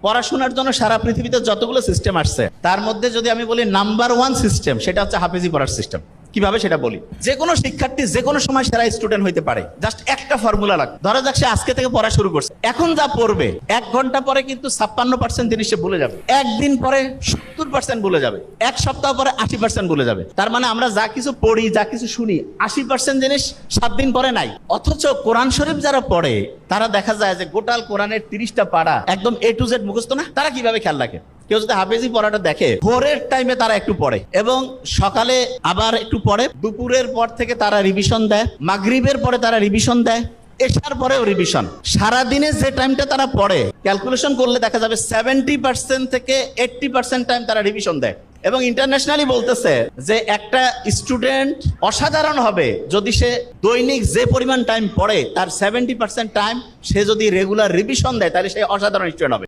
পড়াশোনার জন্য সারা পৃথিবীতে যতগুলো সিস্টেম আসছে তার মধ্যে যদি আমি বলি নাম্বার 1 সিস্টেম, সেটা হচ্ছে হাফেজি পড়ার সিস্টেম। কিভাবে সেটা বলি, যে কোনো শিক্ষার্থী যে কোনো সময় সেরা স্টুডেন্ট হইতে পারে। জাস্ট একটা ফর্মুলা লাগবে। ধরা যাক সে আজকে থেকে পড়া শুরু করছে, এখন যা পড়বে 1 ঘন্টা পরে কিন্তু 56% জিনিস সে ভুলে যাবে, একদিন পরে 70% ভুলে যাবে, এক সপ্তাহ পরে 80% ভুলে যাবে। তার মানে আমরা যা কিছু পড়ি, যা কিছু শুনি, 80% জিনিস 7 দিন পরে নাই। অথচ কোরআন শরীফ যারা পড়ে তারা দেখা যায় যে গোটাল কোরআনের 30টা পারা একদম A to Z মুখস্থ না। তারা কিভাবে খেয়াল রাখে? কেউ যদি হাফেজি পড়াটা দেখে, ভোরের টাইমে তারা একটু পড়ে এবং সকালে আবার একটু পড়ে, দুপুরের পর থেকে তারা রিভিশন দেয়, মাগরিবের পরে তারা রিভিশন দেয়, এশার পরেও রিভিশন। সারাদিনে যে টাইমটা তারা পড়ে ক্যালকুলেশন করলে দেখা যাবে 70% থেকে 80% টাইম তারা রিভিশন দেয়। এবং ইন্টারন্যাশনালি বলতেছে যে একটা স্টুডেন্ট অসাধারণ হবে যদি সে দৈনিক যে পরিমাণ টাইম পড়ে তার 70% টাইম সে যদি রেগুলার রিভিশন দেয়, তাহলে সে অসাধারণ স্টুডেন্ট হবে।